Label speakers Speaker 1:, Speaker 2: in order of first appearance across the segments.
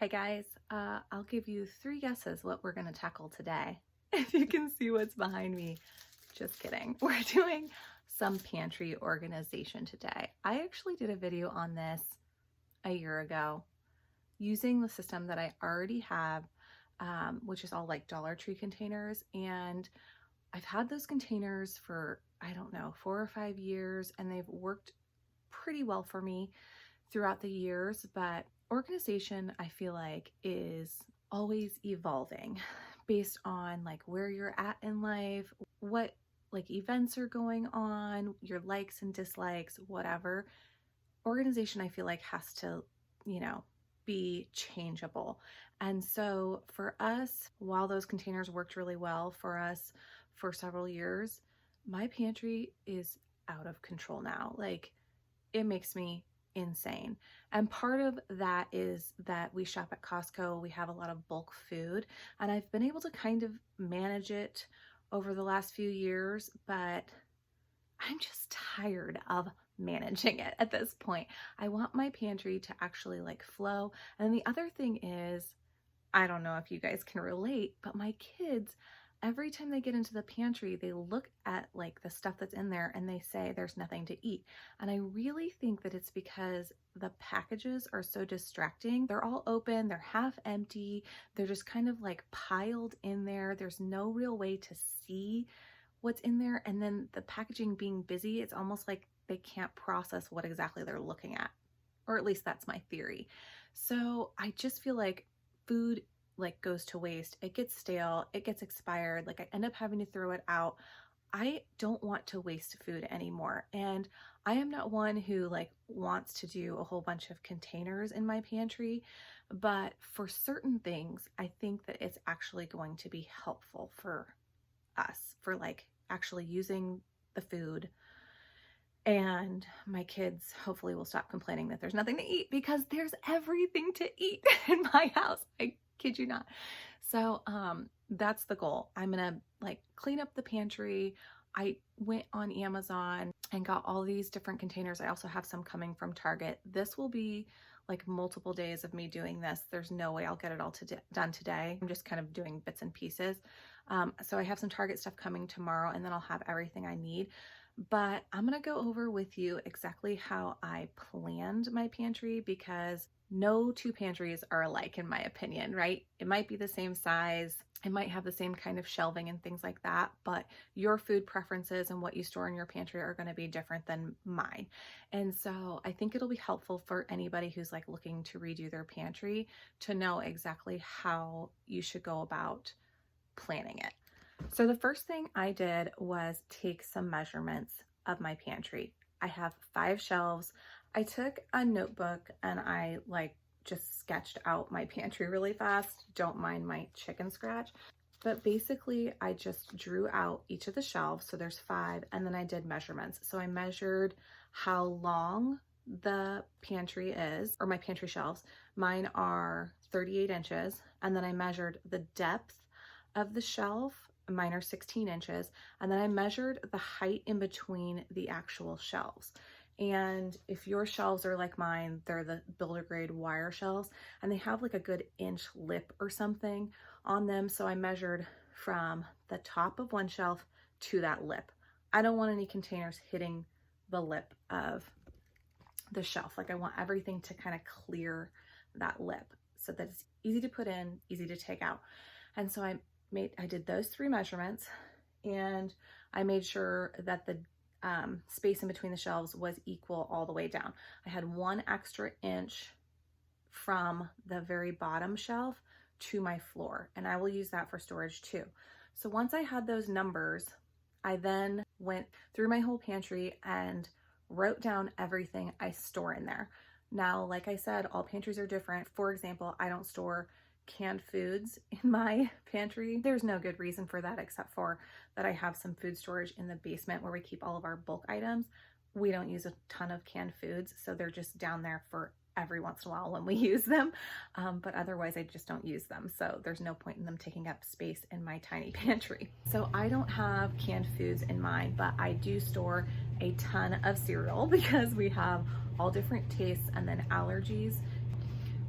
Speaker 1: Hey guys, I'll give you 3 guesses what we're going to tackle today. If you can see what's behind me, just kidding. We're doing some pantry organization today. I actually did a video on this a year ago using the system that I already have, which is all like Dollar Tree containers. And I've had those containers for, I don't know, 4 or 5 years, and they've worked pretty well for me throughout the years. But organization, I feel like, is always evolving based on like where you're at in life, what like events are going on, your likes and dislikes, whatever. Organization, I feel like, has to, be changeable. And so for us, while those containers worked really well for us for several years, my pantry is out of control now. Like, it makes me insane. And part of that is that we shop at Costco. We have a lot of bulk food, and I've been able to kind of manage it over the last few years, but I'm just tired of managing it at this point. I want my pantry to actually like flow. And the other thing is, I don't know if you guys can relate, but my kids, every time they get into the pantry, they look at like the stuff that's in there and they say there's nothing to eat. And I really think that it's because the packages are so distracting. They're all open, they're half empty, they're just kind of like piled in there. There's no real way to see what's in there. And then the packaging being busy, it's almost like they can't process what exactly they're looking at. Or at least that's my theory. So I just feel like food like goes to waste. It gets stale, it gets expired, like I end up having to throw it out. I don't want to waste food anymore. And I am not one who like wants to do a whole bunch of containers in my pantry, but for certain things, I think that it's actually going to be helpful for us, for like actually using the food. And my kids hopefully will stop complaining that there's nothing to eat, because there's everything to eat in my house. I kid you not. So that's the goal. I'm gonna like clean up the pantry. I went on Amazon and got all these different containers. I also have some coming from Target. This will be like multiple days of me doing this. There's no way I'll get it all done today. I'm just kind of doing bits and pieces. So I have some Target stuff coming tomorrow, and then I'll have everything I need. But I'm gonna go over with you exactly how I planned my pantry, because no two pantries are alike in my opinion, right? It might be the same size, it might have the same kind of shelving and things like that, but your food preferences and what you store in your pantry are going to be different than mine. And so I think it'll be helpful for anybody who's like looking to redo their pantry to know exactly how you should go about planning it. So the first thing I did was take some measurements of my pantry. I have 5 shelves. I took a notebook and I like just sketched out my pantry really fast. Don't mind my chicken scratch. But basically I just drew out each of the shelves. So there's 5, and then I did measurements. So I measured how long the pantry is, or my pantry shelves. Mine are 38 inches. And then I measured the depth of the shelf. Mine are 16 inches. And then I measured the height in between the actual shelves. And if your shelves are like mine, they're the builder grade wire shelves, and they have like a good inch lip or something on them. So I measured from the top of one shelf to that lip. I don't want any containers hitting the lip of the shelf. Like, I want everything to kind of clear that lip so that it's easy to put in, easy to take out. And so I did those 3 measurements, and I made sure that the space in between the shelves was equal all the way down. I had 1 extra inch from the very bottom shelf to my floor, and I will use that for storage too. So once I had those numbers, I then went through my whole pantry and wrote down everything I store in there. Now, like I said, all pantries are different. For example, I don't store canned foods in my pantry. There's no good reason for that, except for that I have some food storage in the basement where we keep all of our bulk items. We don't use a ton of canned foods, so they're just down there for every once in a while when we use them. But otherwise I just don't use them. So there's no point in them taking up space in my tiny pantry. So I don't have canned foods in mine, but I do store a ton of cereal because we have all different tastes and then allergies.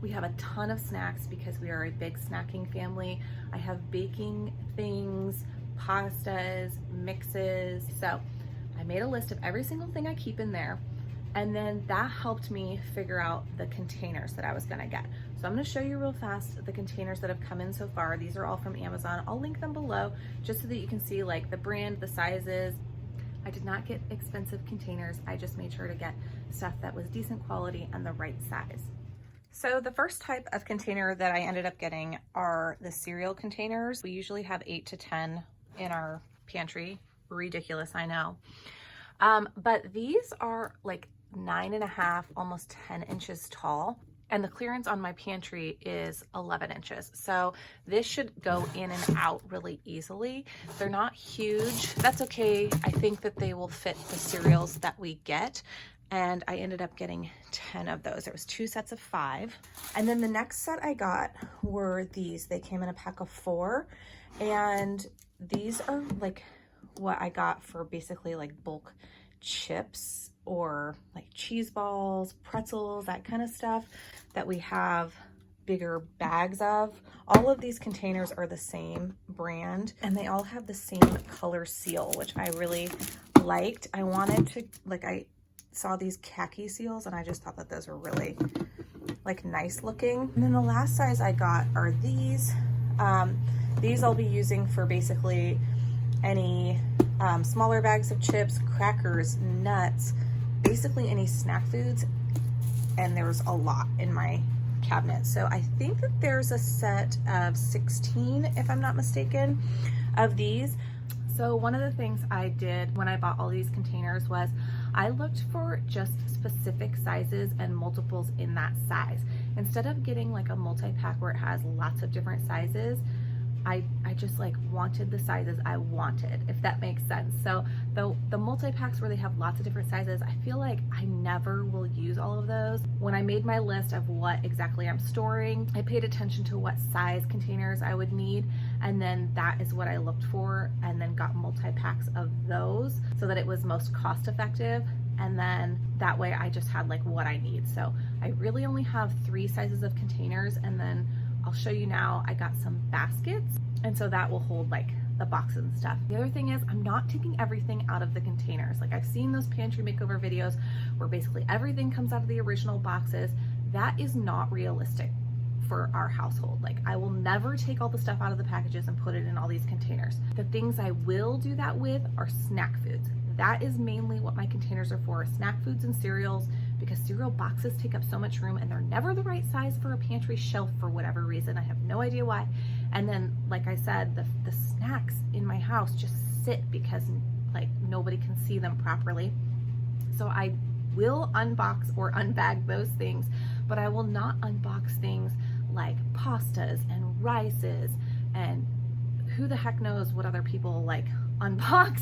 Speaker 1: We have a ton of snacks because we are a big snacking family. I have baking things, pastas, mixes. So I made a list of every single thing I keep in there. And then that helped me figure out the containers that I was gonna get. So I'm gonna show you real fast the containers that have come in so far. These are all from Amazon. I'll link them below just so that you can see like the brand, the sizes. I did not get expensive containers. I just made sure to get stuff that was decent quality and the right size. So the first type of container that I ended up getting are the cereal containers. We usually have 8 to 10 in our pantry. Ridiculous, I know. But these are like 9.5, almost 10 inches tall. And the clearance on my pantry is 11 inches. So this should go in and out really easily. They're not huge. That's okay. I think that they will fit the cereals that we get. And I ended up getting 10 of those. There was 2 sets of 5. And then the next set I got were these. They came in a pack of 4. And these are like what I got for basically like bulk chips or like cheese balls, pretzels, that kind of stuff that we have bigger bags of. All of these containers are the same brand and they all have the same color seal, which I really liked. I wanted to, like, I saw these khaki seals and I just thought that those were really like nice looking. And then the last size I got are these. These I'll be using for basically any smaller bags of chips, crackers, nuts, basically any snack foods. And there's a lot in my cabinet. So I think that there's a set of 16, if I'm not mistaken, of these. So one of the things I did when I bought all these containers was I looked for just specific sizes and multiples in that size. Instead of getting like a multi-pack where it has lots of different sizes, I just like wanted the sizes I wanted, if that makes sense. So the multi-packs where they have lots of different sizes, I feel like I never will use all of those. When I made my list of what exactly I'm storing, I paid attention to what size containers I would need, and then that is what I looked for, and then got multi-packs of those so that it was most cost effective. And then that way I just had like what I need. So I really only have 3 sizes of containers, and then I'll show you now, I got some baskets, and so that will hold like the boxes and stuff. The other thing is I'm not taking everything out of the containers. Like I've seen those Pantry Makeover videos where basically everything comes out of the original boxes. That is not realistic for our household. Like I will never take all the stuff out of the packages and put it in all these containers. The things I will do that with are snack foods. That is mainly what my containers are for, snack foods and cereals, because cereal boxes take up so much room and they're never the right size for a pantry shelf for whatever reason. I have no idea why. And then, like I said, the snacks in my house just sit because like nobody can see them properly. So I will unbox or unbag those things, but I will not unbox things like pastas and rices, and who the heck knows what other people like unbox,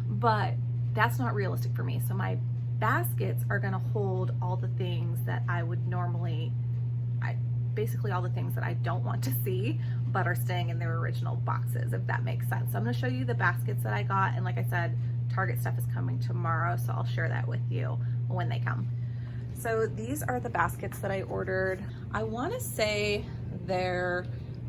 Speaker 1: but that's not realistic for me. So my baskets are gonna hold all the things that I would normally, basically all the things that I don't want to see, but are staying in their original boxes, if that makes sense. So I'm gonna show you the baskets that I got, and like I said, Target stuff is coming tomorrow, so I'll share that with you when they come. So these are the baskets that I ordered. I wanna say they're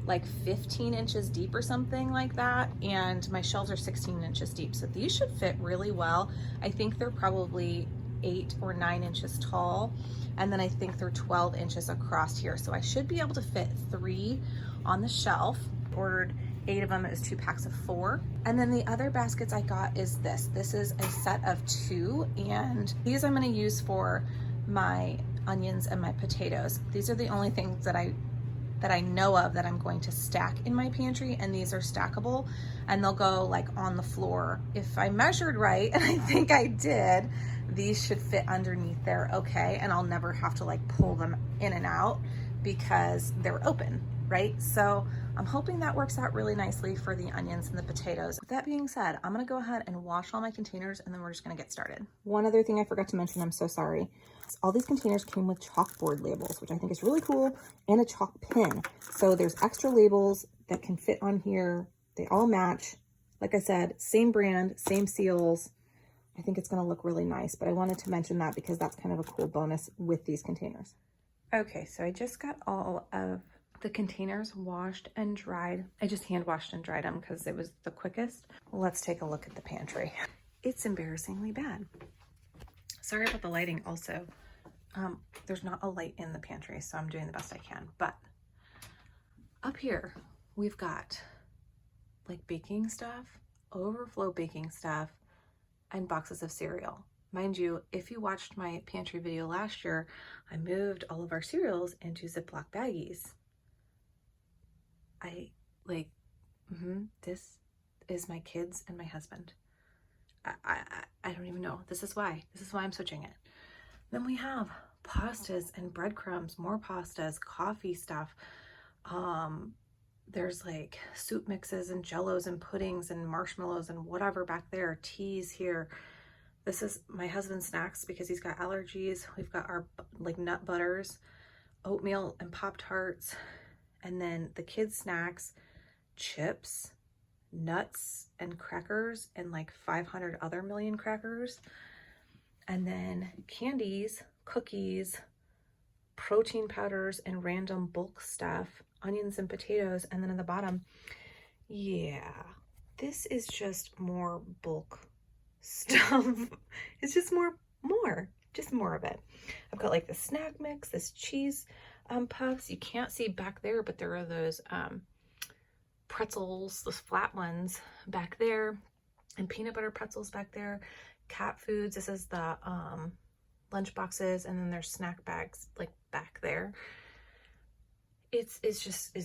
Speaker 1: like 15 inches deep or something like that, and my shelves are 16 inches deep, so these should fit really well. I think they're probably 8 or 9 inches tall, and then I think they're 12 inches across here, so I should be able to fit 3 on the shelf. Ordered 8 of them. It was 2 packs of 4. And then the other baskets I got is this is a set of 2, and these I'm going to use for my onions and my potatoes. These are the only things that I know of that I'm going to stack in my pantry, and these are stackable and they'll go like on the floor. If I measured right, and I think I did, these should fit underneath there okay, and I'll never have to like pull them in and out because they're open, right? So I'm hoping that works out really nicely for the onions and the potatoes. With that being said, I'm gonna go ahead and wash all my containers, and then we're just gonna get started. One other thing I forgot to mention, I'm so sorry. All these containers came with chalkboard labels, which I think is really cool, and a chalk pin. So there's extra labels that can fit on here. They all match. Like I said, same brand, same seals. I think it's gonna look really nice, but I wanted to mention that because that's kind of a cool bonus with these containers. Okay, so I just got all of the containers washed and dried. I just hand washed and dried them because it was the quickest. Let's take a look at the pantry. It's embarrassingly bad. Sorry about the lighting also. There's not a light in the pantry, so I'm doing the best I can. But up here, we've got like baking stuff, overflow baking stuff, and boxes of cereal. Mind you, if you watched my pantry video last year, I moved all of our cereals into Ziploc baggies. This is my kids and my husband. I don't even know. This is why I'm switching it. Then we have pastas and breadcrumbs, more pastas, coffee stuff. There's like soup mixes and jellos and puddings and marshmallows and whatever back there, teas here. This is my husband's snacks because he's got allergies. We've got our like nut butters, oatmeal and Pop-Tarts, and then the kids' snacks, chips, nuts and crackers, and like 500 other million crackers. And then candies, cookies, protein powders, and random bulk stuff, onions and potatoes. And then at the bottom, yeah, this is just more bulk stuff. It's just more of it. I've got like the snack mix, this cheese puffs. You can't see back there, but there are those pretzels, those flat ones back there, and peanut butter pretzels back there. Cat foods, this is the lunch boxes, and then there's snack bags like back there. It's just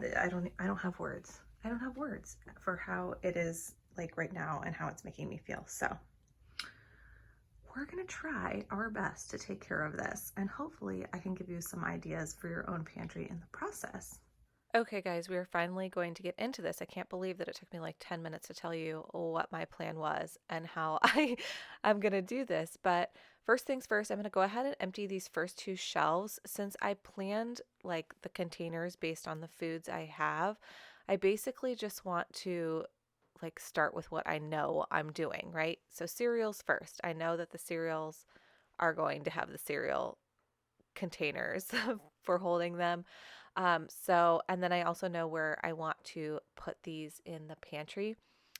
Speaker 1: I don't have words. I don't have words for how it is like right now and how it's making me feel. So we're gonna try our best to take care of this, and hopefully I can give you some ideas for your own pantry in the process. Okay guys, we are finally going to get into this. I can't believe that it took me like 10 minutes to tell you what my plan was and how I'm gonna do this. But first things first, I'm gonna go ahead and empty these first two shelves. Since I planned like the containers based on the foods I have, I basically just want to like start with what I know I'm doing, right? So cereals first. I know that the cereals are going to have the cereal containers for holding them. And then I also know where I want to put these in the pantry.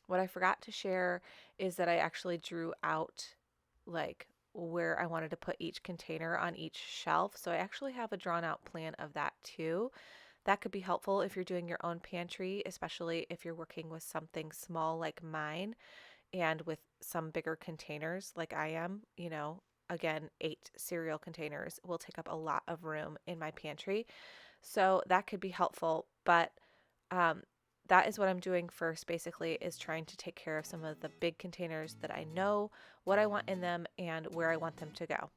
Speaker 1: What I forgot to share is that I actually drew out like where I wanted to put each container on each shelf. So I actually have a drawn out plan of that too. That could be helpful if you're doing your own pantry, especially if you're working with something small like mine and with some bigger containers like I am. Again, 8 cereal containers will take up a lot of room in my pantry. So that could be helpful, but that is what I'm doing first, basically, is trying to take care of some of the big containers that I know what I want in them and where I want them to go.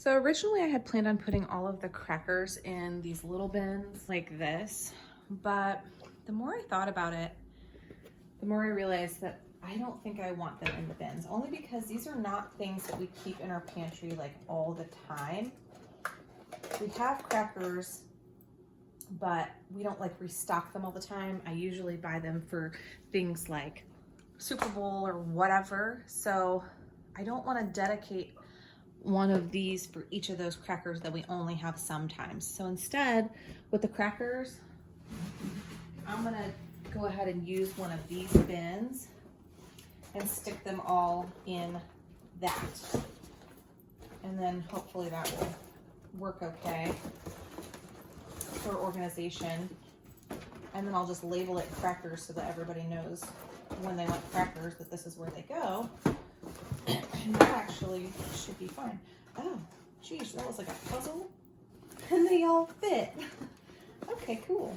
Speaker 1: So originally I had planned on putting all of the crackers in these little bins like this, but the more I thought about it, the more I realized that I don't think I want them in the bins, only because these are not things that we keep in our pantry like all the time. We have crackers, but we don't like restock them all the time. I usually buy them for things like Super Bowl or whatever. So I don't want to dedicate one of these for each of those crackers that we only have sometimes. So instead, with the crackers, I'm gonna go ahead and use one of these bins and stick them all in that. And then hopefully that will work okay for organization. And then I'll just label it crackers so that everybody knows when they want crackers that this is where they go. And that actually should be fine. Oh, geez, that was like a puzzle. And they all fit. Okay, cool.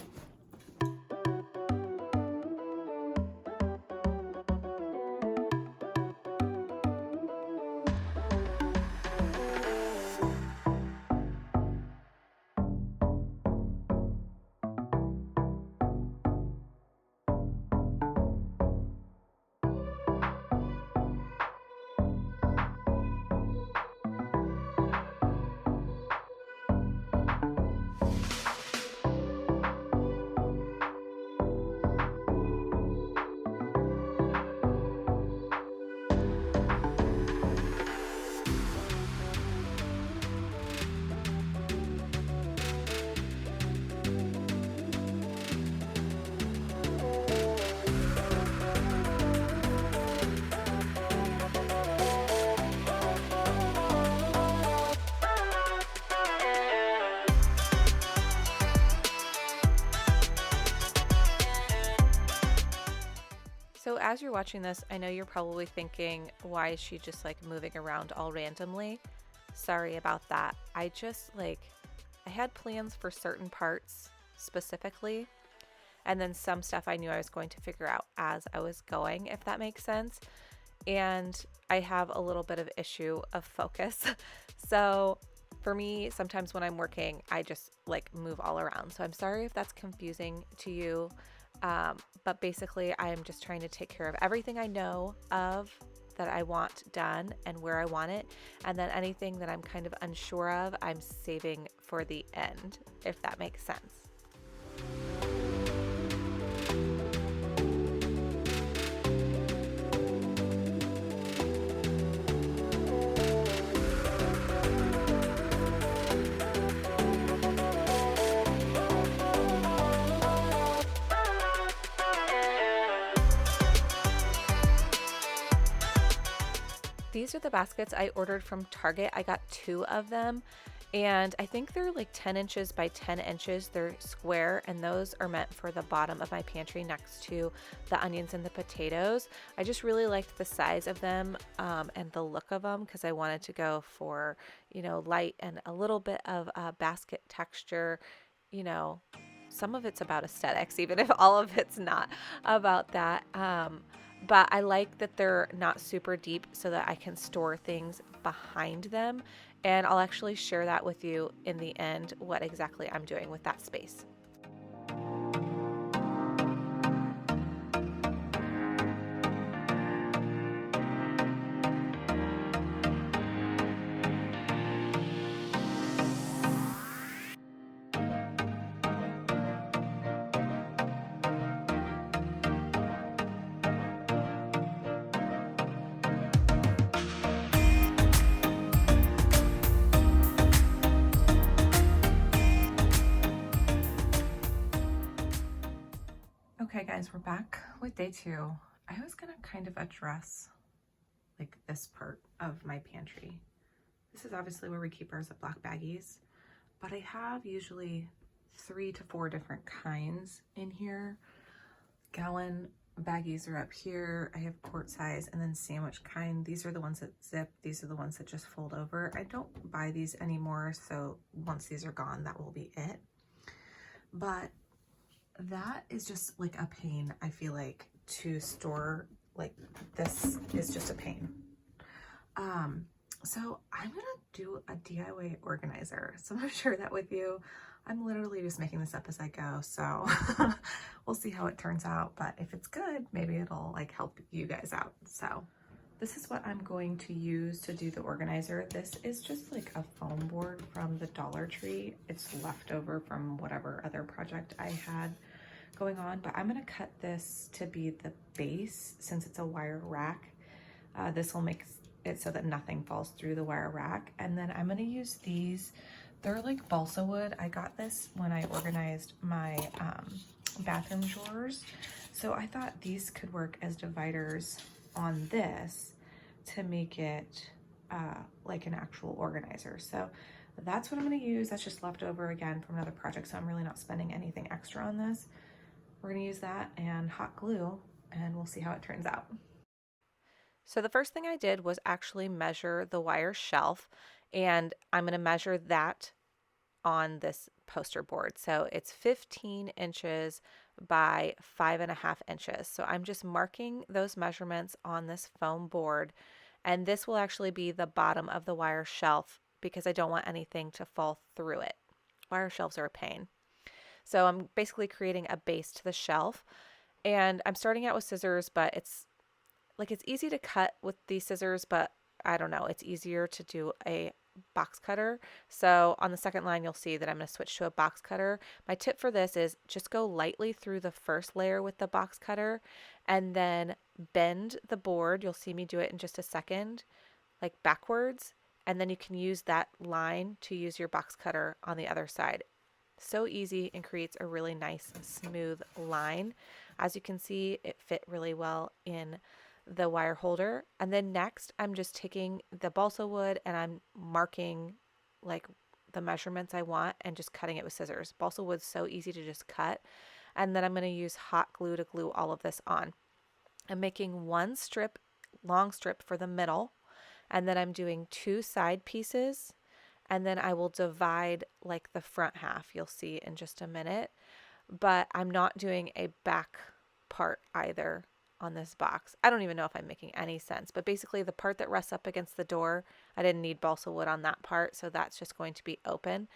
Speaker 1: So as you're watching this, I know you're probably thinking, why is she just like moving around all randomly? Sorry about that. I had plans for certain parts specifically, and then some stuff I knew I was going to figure out as I was going, if that makes sense. And I have a little bit of issue of focus. So for me, sometimes when I'm working, I just like move all around. So I'm sorry if that's confusing to you. But basically I am just trying to take care of everything I know of that I want done and where I want it. And then anything that I'm kind of unsure of, I'm saving for the end, if that makes sense. These are the baskets I ordered from Target. I got 2 of them, and I think they're like 10 inches by 10 inches. They're square, and those are meant for the bottom of my pantry next to the onions and the potatoes. I just really liked the size of them and the look of them, because I wanted to go for, you know, light and a little bit of basket texture. You know, some of it's about aesthetics, even if all of it's not about that. But I like that they're not super deep so that I can store things behind them. And I'll actually share that with you in the end, what exactly I'm doing with that space. Okay guys, we're back with day 2. I was gonna kind of address like this part of my pantry. This is obviously where we keep our Ziploc baggies, but I have usually 3 to 4 different kinds in here. Gallon baggies are up here. I have quart size, and then sandwich kind. These are the ones that zip. These are the ones that just fold over. I don't buy these anymore, so once these are gone, that will be it. But that is just like a pain, I feel like, to store. Like, this is just a pain. So I'm gonna do a DIY organizer. So I'm gonna share that with you. I'm literally just making this up as I go. So we'll see how it turns out. But if it's good, maybe it'll like help you guys out. So this is what I'm going to use to do the organizer. This is just like a foam board from the Dollar Tree. It's leftover from whatever other project I had going on, but I'm gonna cut this to be the base since it's a wire rack. This will make it so that nothing falls through the wire rack. And then I'm gonna use these. They're like balsa wood. I got this when I organized my bathroom drawers. So I thought these could work as dividers on this to make it like an actual organizer. So that's what I'm gonna use. That's just leftover again from another project. So I'm really not spending anything extra on this. We're gonna use that and hot glue and we'll see how it turns out. So the first thing I did was actually measure the wire shelf, and I'm going to measure that on this poster board. So it's 15 inches by 5.5 inches. So I'm just marking those measurements on this foam board, and this will actually be the bottom of the wire shelf because I don't want anything to fall through it. Wire shelves are a pain. So I'm basically creating a base to the shelf, and I'm starting out with scissors, but it's easy to cut with these scissors, but I don't know, it's easier to do a box cutter. So on the second line, you'll see that I'm going to switch to a box cutter. My tip for this is just go lightly through the first layer with the box cutter and then bend the board. You'll see me do it in just a second, like backwards. And then you can use that line to use your box cutter on the other side. So easy and creates a really nice smooth line. As you can see, it fit really well in the wire holder. And then next I'm just taking the balsa wood and I'm marking like the measurements I want and just cutting it with scissors. Balsa wood's so easy to just cut. And then I'm going to use hot glue to glue all of this on. I'm making one strip, long strip for the middle, and then I'm doing 2 side pieces, and then I will divide like the front half. You'll see in just a minute, but I'm not doing a back part either on this box. I don't even know if I'm making any sense, but basically the part that rests up against the door, I didn't need balsa wood on that part, so that's just going to be open.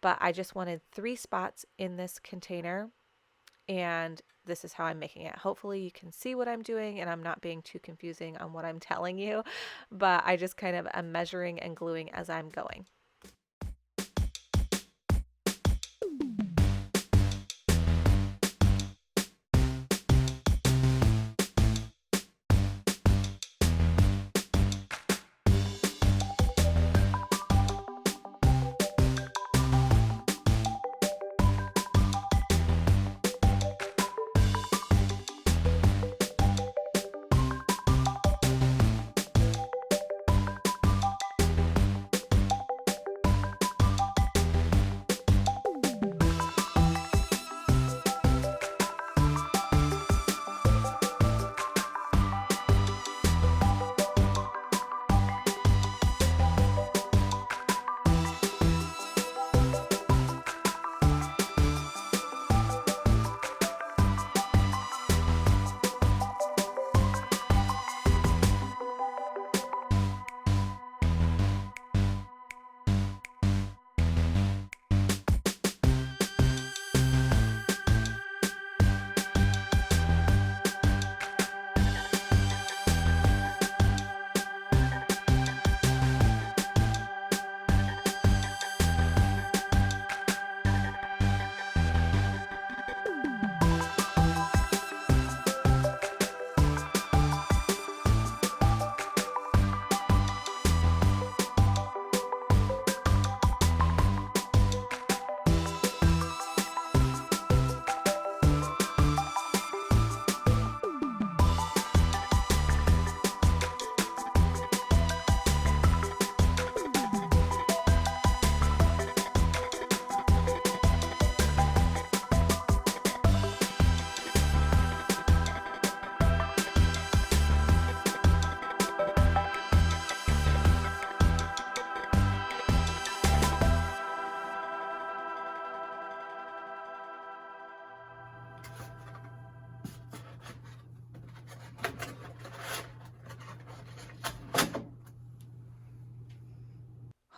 Speaker 1: But I just wanted 3 spots in this container, and this is how I'm making it. Hopefully you can see what I'm doing and I'm not being too confusing on what I'm telling you, but I just kind of am measuring and gluing as I'm going.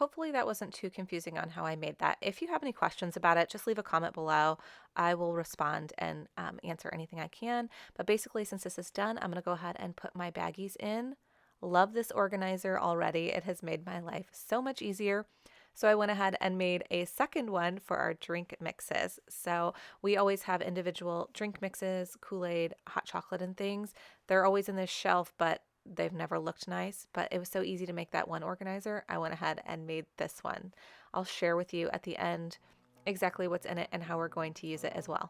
Speaker 2: hopefully that wasn't too confusing on how I made that. If you have any questions about it, just leave a comment below. I will respond and answer anything I can. But basically, since this is done, I'm going to go ahead and put my baggies in. Love this organizer already. It has made my life so much easier. So I went ahead and made a second one for our drink mixes. So we always have individual drink mixes, Kool-Aid, hot chocolate, and things. They're always in this shelf, but they've never looked nice. But it was so easy to make that one organizer, I went ahead and made this one. I'll share with you at the end exactly what's in it and how we're going to use it as well.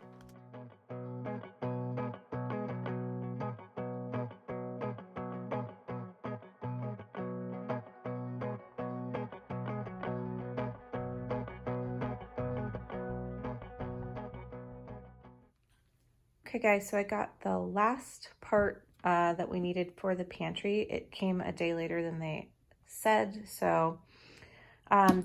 Speaker 2: Okay guys, so I got the last part that we needed for the pantry. It came a day later than they said. So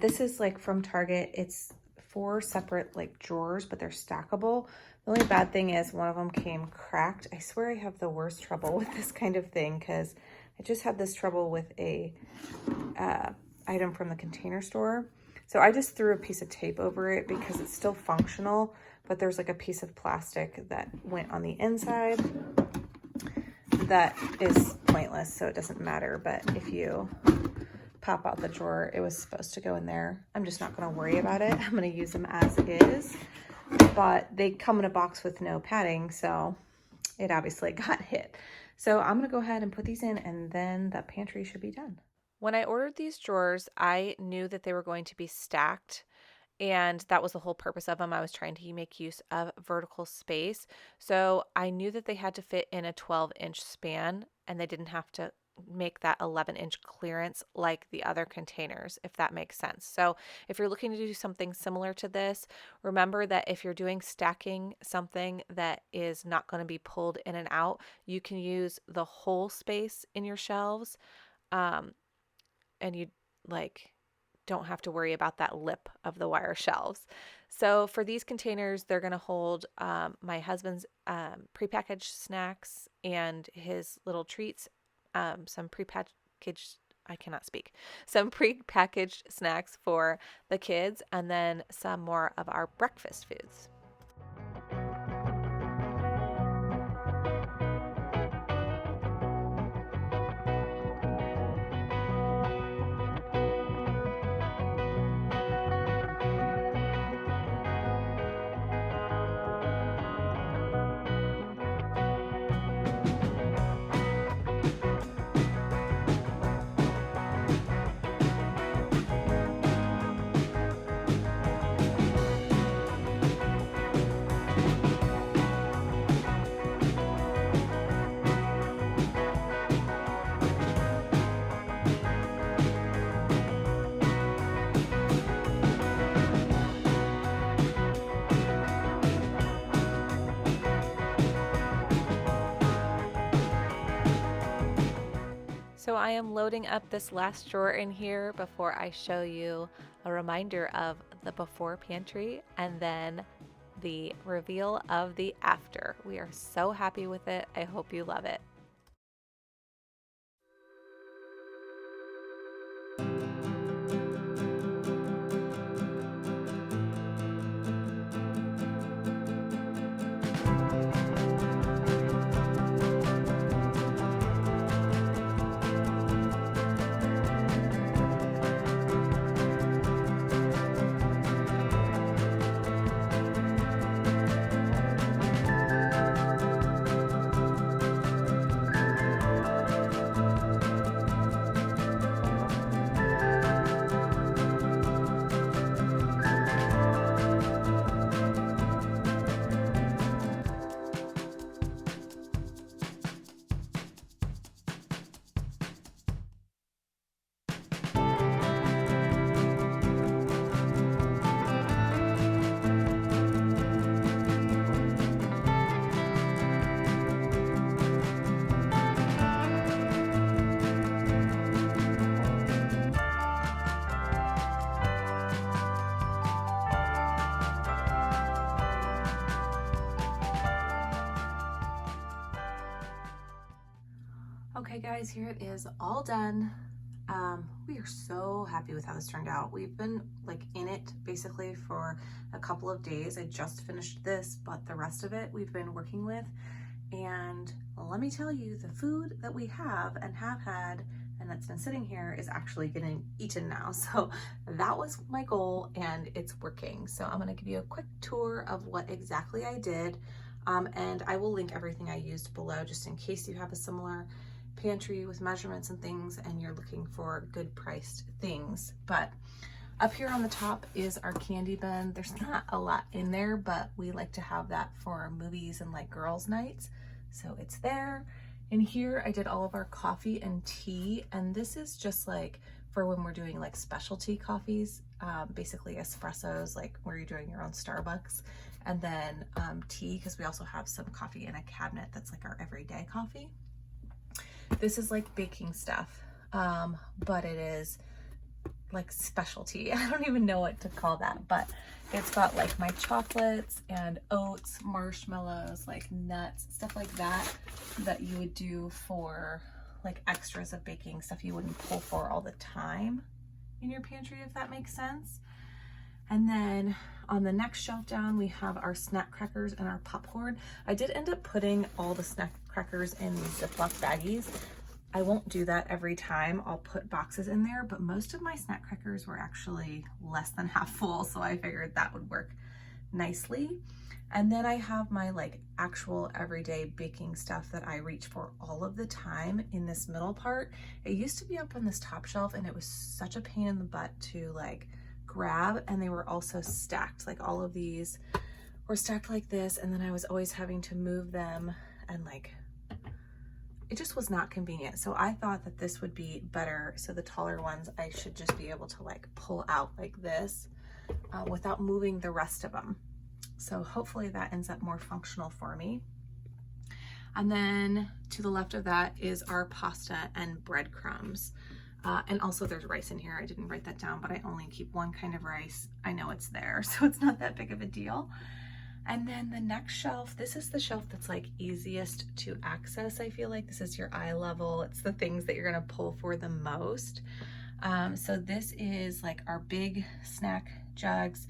Speaker 2: this is like from Target. It's 4 separate like drawers, but they're stackable. The only bad thing is one of them came cracked. I swear I have the worst trouble with this kind of thing because I just had this trouble with a item from the Container Store. So I just threw a piece of tape over it because it's still functional, but there's like a piece of plastic that went on the inside that is pointless, so it doesn't matter. But if you pop out the drawer, it was supposed to go in there. I'm just not going to worry about it. I'm going to use them as is, but they come in a box with no padding, so it obviously got hit. So I'm going to go ahead and put these in, and then the pantry should be done. When I ordered these drawers, I knew that they were going to be stacked, and that was the whole purpose of them. I was trying to make use of vertical space. So I knew that they had to fit in a 12-inch span, and they didn't have to make that 11-inch clearance like the other containers, if that makes sense. So if you're looking to do something similar to this, remember that if you're doing stacking something that is not going to be pulled in and out, you can use the whole space in your shelves, and you don't have to worry about that lip of the wire shelves. So for these containers, they're going to hold my husband's prepackaged snacks and his little treats, some prepackaged, I cannot speak, some prepackaged snacks for the kids, and then some more of our breakfast foods. So I am loading up this last drawer in here before I show you a reminder of the before pantry and then the reveal of the after. We are so happy with it. I hope you love it. Okay guys, here it is all done. We are so happy with how this turned out. We've been like in it basically for a couple of days. I just finished this, but the rest of it we've been working with. And let me tell you, the food that we have and have had and that's been sitting here is actually getting eaten now. So that was my goal and it's working. So I'm gonna give you a quick tour of what exactly I did. And I will link everything I used below just in case you have a similar pantry with measurements and things and you're looking for good priced things. But up here on the top is our candy bin. There's not a lot in there, but we like to have that for movies and like girls' nights. So it's there. And here I did all of our coffee and tea. And this is just like for when we're doing like specialty coffees, basically espressos, like where you're doing your own Starbucks. And then tea, because we also have some coffee in a cabinet that's like our everyday coffee. This is like baking stuff, but it is like specialty. I don't even know what to call that, but it's got like my chocolates and oats, marshmallows, like nuts, stuff like that, that you would do for like extras of baking, stuff you wouldn't pull for all the time in your pantry, if that makes sense. And then on the next shelf down, we have our snack crackers and our popcorn. I did end up putting all the snack crackers in these Ziploc baggies. I won't do that every time. I'll put boxes in there, but most of my snack crackers were actually less than half full, so I figured that would work nicely. And then I have my like actual everyday baking stuff that I reach for all of the time in this middle part. It used to be up on this top shelf and it was such a pain in the butt to like grab, and they were also stacked. Like all of these were stacked like this, and then I was always having to move them, and like it just was not convenient. So I thought that this would be better. So the taller ones I should just be able to like pull out like this without moving the rest of them. So hopefully that ends up more functional for me. And then to the left of that is our pasta and breadcrumbs. And also there's rice in here. I didn't write that down, but I only keep one kind of rice. I know it's there, so it's not that big of a deal. And then the next shelf, this is the shelf that's like easiest to access. I feel like this is your eye level. It's the things that you're gonna pull for the most. So this is like our big snack jugs.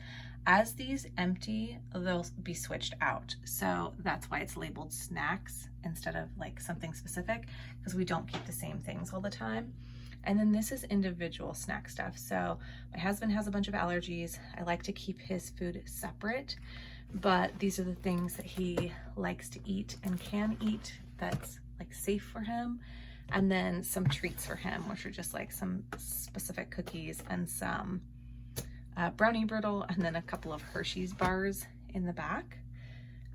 Speaker 2: As these empty, they'll be switched out. So that's why it's labeled snacks instead of like something specific, because we don't keep the same things all the time. And then this is individual snack stuff. So my husband has a bunch of allergies. I like to keep his food separate, but these are the things that he likes to eat and can eat that's like safe for him. And then some treats for him, which are just like some specific cookies and some brownie brittle, and then a couple of Hershey's bars in the back.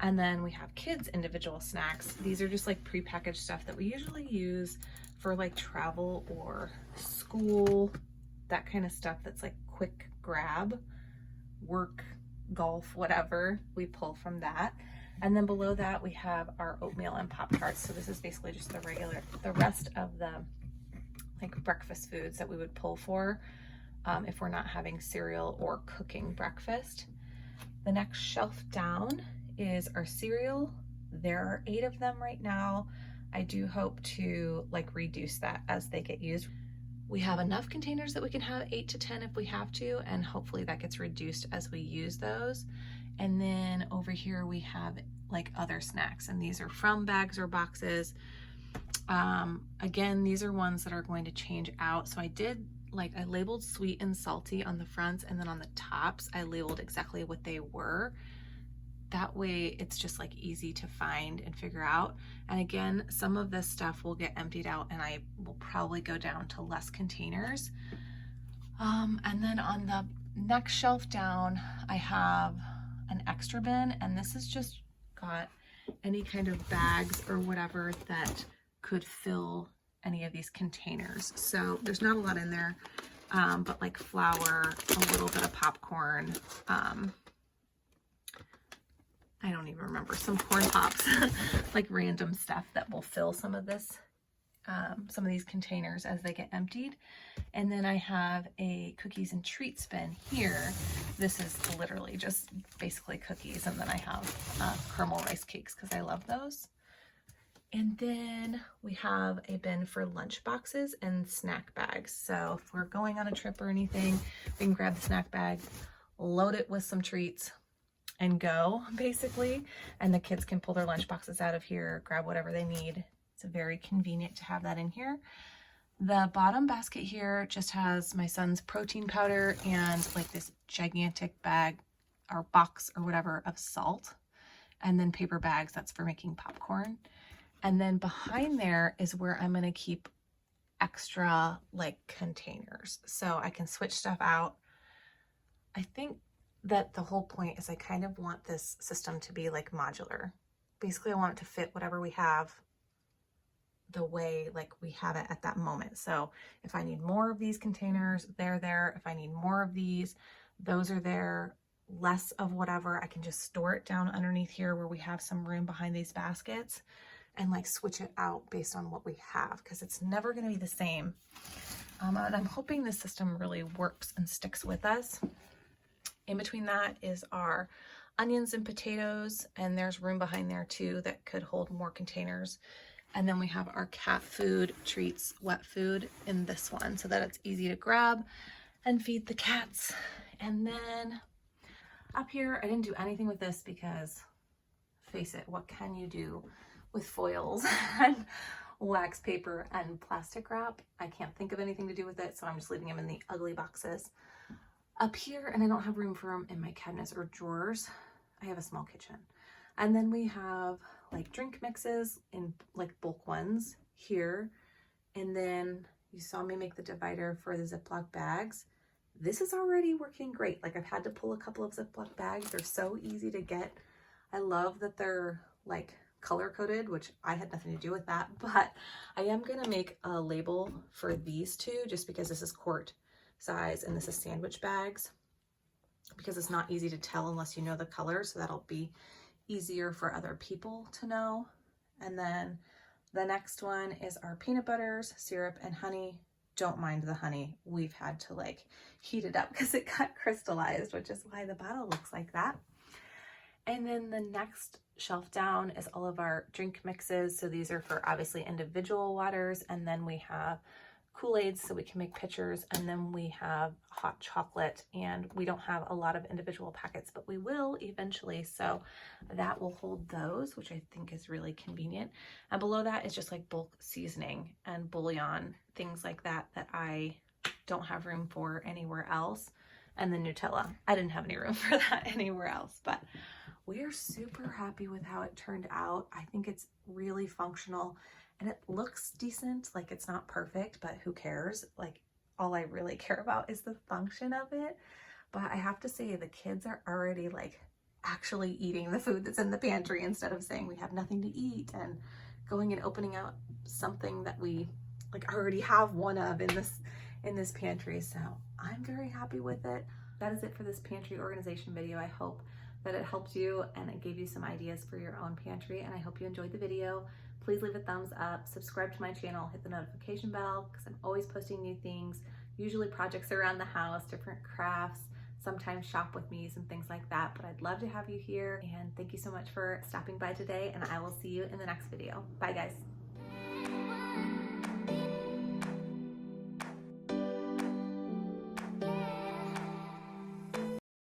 Speaker 2: And then we have kids' individual snacks. These are just like prepackaged stuff that we usually use for like travel or school, that kind of stuff that's like quick grab, work, golf, whatever, we pull from that. And then below that we have our oatmeal and Pop-Tarts. So this is basically just the rest of the like breakfast foods that we would pull for if we're not having cereal or cooking breakfast. The next shelf down is our cereal. There are 8 of them right now. I do hope to like reduce that as they get used. We have enough containers that we can have 8 to 10 if we have to, and hopefully that gets reduced as we use those. And then over here we have like other snacks, and these are from bags or boxes. Again, these are ones that are going to change out. So I labeled sweet and salty on the fronts, and then on the tops I labeled exactly what they were. That way it's just like easy to find and figure out. And again, some of this stuff will get emptied out and I will probably go down to less containers. And then on the next shelf down, I have an extra bin, and this has just got any kind of bags or whatever that could fill any of these containers. So there's not a lot in there, but like flour, a little bit of popcorn, I don't even remember, some corn pops, like random stuff that will fill some of this, some of these containers as they get emptied. And then I have a cookies and treats bin here. This is literally just basically cookies. And then I have caramel rice cakes because I love those.
Speaker 1: And then we have a bin for lunch boxes and snack bags. So if we're going on a trip or anything, we can grab the snack bag, load it with some treats, and go, basically. And the kids can pull their lunch boxes out of here, grab whatever they need. It's very convenient to have that in here. The bottom basket here just has my son's protein powder and like this gigantic bag or box or whatever of salt. And then paper bags, that's for making popcorn. And then behind there is where I'm gonna keep extra like containers. So I can switch stuff out. I think that the whole point is I kind of want this system to be like modular. Basically, I want it to fit whatever we have the way like we have it at that moment. So if I need more of these containers, they're there. If I need more of these, those are there. Less of whatever, I can just store it down underneath here where we have some room behind these baskets and like switch it out based on what we have, because it's never going to be the same. And I'm hoping this system really works and sticks with us. In between that is our onions and potatoes, and there's room behind there too that could hold more containers. And then we have our cat food, treats, wet food in this one so that it's easy to grab and feed the cats. And then up here, I didn't do anything with this because, face it, what can you do with foils and wax paper and plastic wrap? I can't think of anything to do with it, so I'm just leaving them in the ugly boxes. Up here, and I don't have room for them in my cabinets or drawers, I have a small kitchen. And then we have like drink mixes in like bulk ones here. And then you saw me make the divider for the Ziploc bags. This is already working great. Like I've had to pull a couple of Ziploc bags. They're so easy to get. I love that they're like color coded, which I had nothing to do with that, but I am gonna make a label for these two just because this is quart size and this is sandwich bags, because it's not easy to tell unless you know the color. So that'll be easier for other people to know. And then the next one is our peanut butters, syrup, and honey. Don't mind the honey. We've had to like heat it up because it got crystallized, which is why the bottle looks like that. And then the next shelf down is all of our drink mixes. So these are for obviously individual waters. And then we have Kool-Aids so we can make pitchers. And then we have hot chocolate, and we don't have a lot of individual packets, but we will eventually. So that will hold those, which I think is really convenient. And below that is just like bulk seasoning and bouillon, things like that, that I don't have room for anywhere else. And then Nutella. I didn't have any room for that anywhere else, but we are super happy with how it turned out. I think it's really functional and it looks decent. Like it's not perfect, but who cares? Like all I really care about is the function of it. But I have to say the kids are already like actually eating the food that's in the pantry instead of saying we have nothing to eat and going and opening out something that we like already have one of in this pantry. So I'm very happy with it. That is it for this pantry organization video. I hope that it helped you and it gave you some ideas for your own pantry, and I hope you enjoyed the video. Please leave a thumbs up, subscribe to my channel, hit the notification bell because I'm always posting new things, usually projects around the house, different crafts, sometimes shop with me's and things like that. But I'd love to have you here, and thank you so much for stopping by today, and I will see you in the next video. Bye guys.